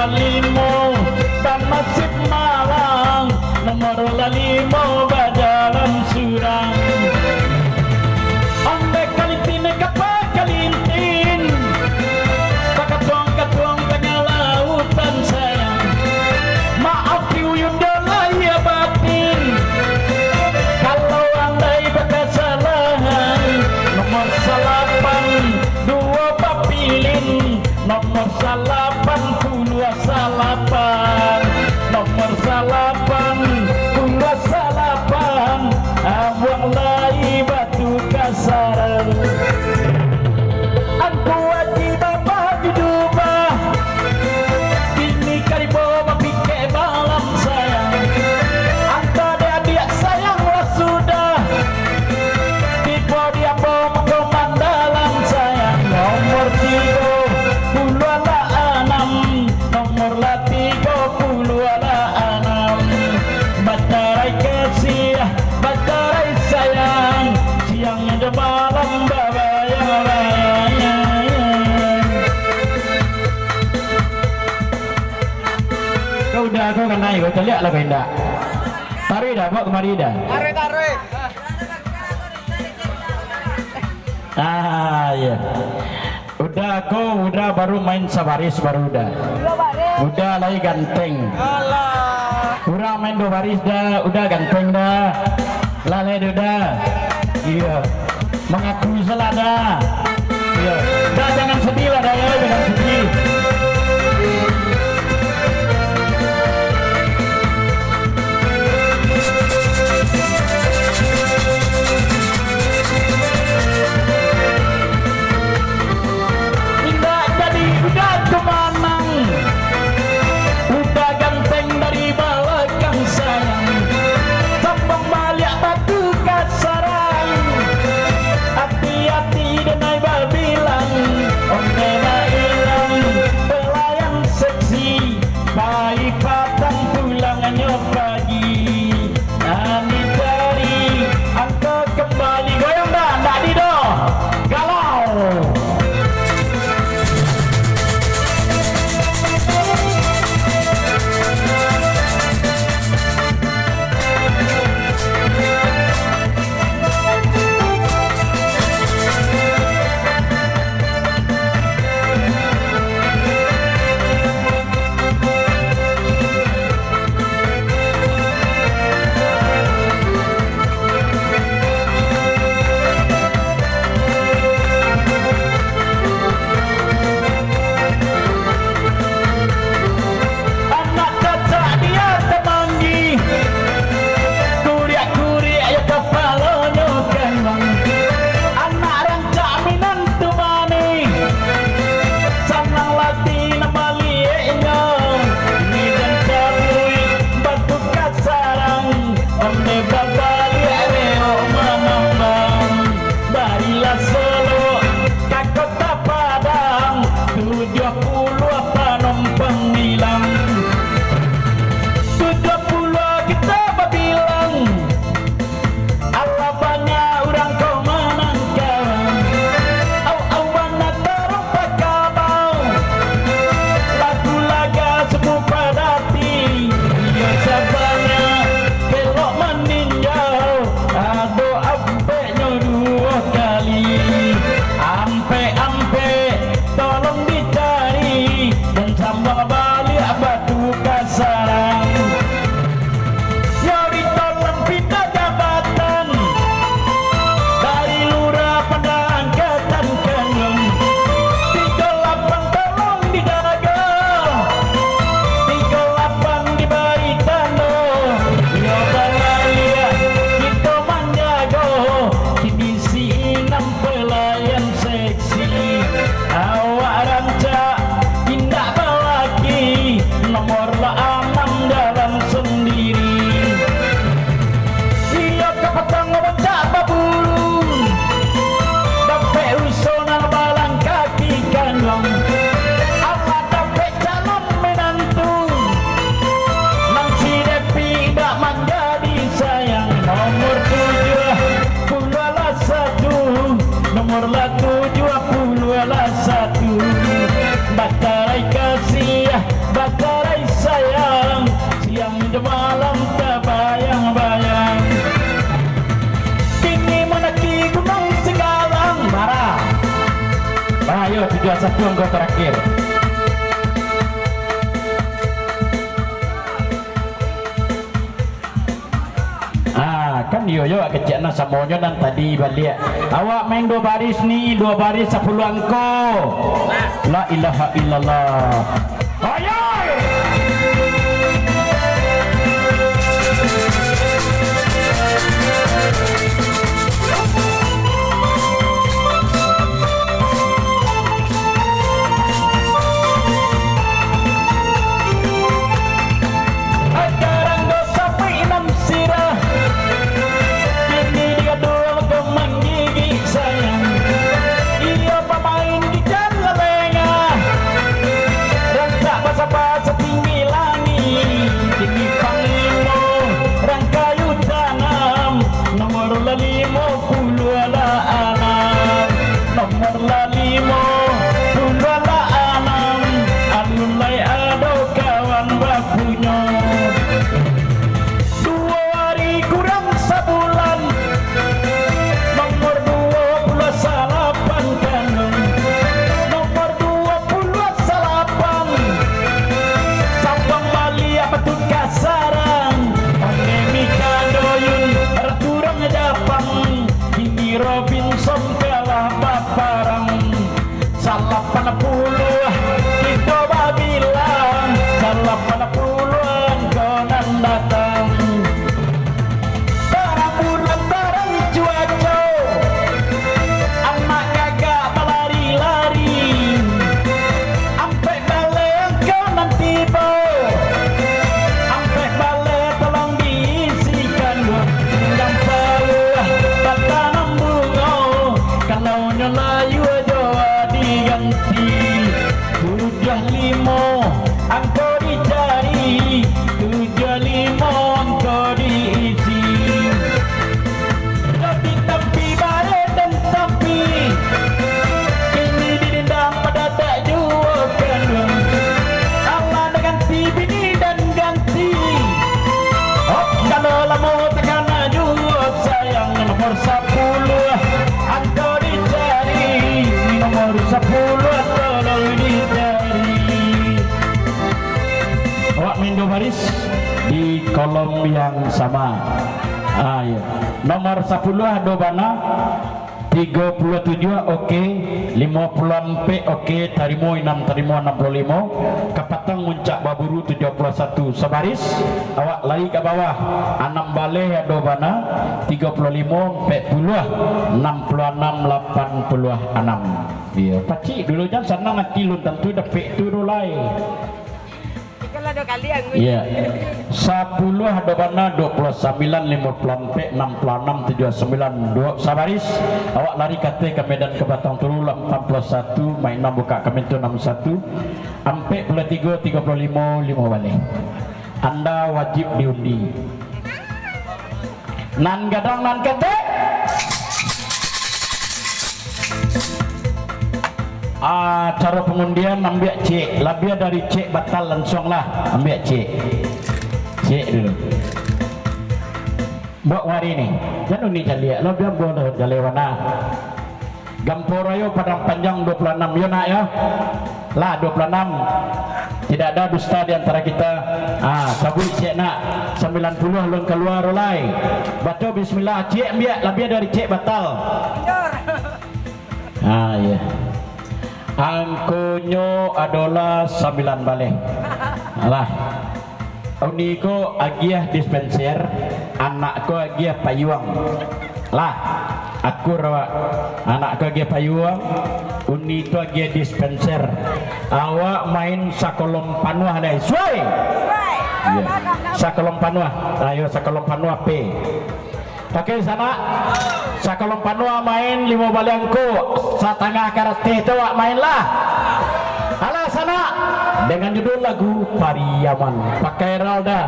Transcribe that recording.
limo dan masjid Malang nomor limo badalan surang onde kalintin kapal kalintin katuang tengah lautan sayang maaf yuyun ya batin kalau andai berkesalahan nomor salapan dua papilin nomor salapan puluh salapan nomor salapan puluh salapan abang lai batu kasaran aku wajib bapak dudubah kini karibo mapike balam sayang antara dia sayanglah sudah tipe dia bawa komandalan sayang nomor 30 ala enam nomor la 30 ala enam batarai kasih batarai sayang siangnya de malam kau udah kau kan naik kau lihat lah kau indah tarik dah bawa kemari dah Tarik. ya udah kau udah baru main sabaris baru udah lagi ganteng udah main 2 baris dah udah ganteng dah lalai udah iya mengakui salah dah iya dah jangan sedih lah dah ya jangan sedih indah jadi udah kemanang udah ganteng dari belakang sayang sambung balik batu kasaran hati-hati denai babilang Ayo 31 angka terakhir. Kan yo kecekna samonyo dan tadi balik awak main 2 baris nih, 2 baris 10 angka. La ilaha illallah. Ayo Robinson kalah baparang salah panapuluh itu babilang salah panapuluhan konan datang barang bulan barang cuaca anak gagak balari-lari ampe bale konan tiba ampe bale tolong diisikan yang paluh batanam kalau nyelayu doa diganti 75 angko dicari 75 angko diisi tapi bare dan tapi ini didendam pada tak juakan Allah dengan bini dan ganti kalau lama tekan jual sayang nomor 10 angko nomor 10 tolong dicari. Awak main 2 baris di kolom yang sama. Ayo. Nomor 10 dobana 37 oke, 50 P oke, tarimo 6 tarimo 65, kapatang muncak baburu 71 sebaris. Awak lari ke bawah 6 bale dobana 35 40 66 86. Iya, pacik dulu jangan senang hati lu tentu dapat turu lai. Kalau 2 kali aku. Iya. 10 dobana 29 50 P 66 79 2 sabaris. Awak lari kate ke medan ke Batang Toru 41 main 6 buka kami tu 61 ampe 23 35 5 balik. Anda wajib diundi. Nan gadang nan kate. Cara pengundian ambil cek lebih dari cek batal langsung lah ambil cek dulu buat hari ini jangan ni caliak lo biar boleh jalewana Gamporoyo Padang Panjang 26 ya nak ya lah 26 tidak ada dusta di antara kita. Sabui cek nak 90 lon keluar olai baca bismillah cek ambil lebih dari cek batal ya. Angkonyo adalah 9 balik. Alah. Uniko agiah dispenser, anakku agiah payuang. Lah, aku rawa. Anakku agiah payuang, uni itu agiah dispenser. Awak main sakolom panuah deh. Suai. Yeah. Sakolom panuah. Ayo sakolom panuah P. Pakai sana sakolom panua main 5 balangku setengah karate itu wak main lah ala sana dengan judul lagu Pariyaman pakai Ralda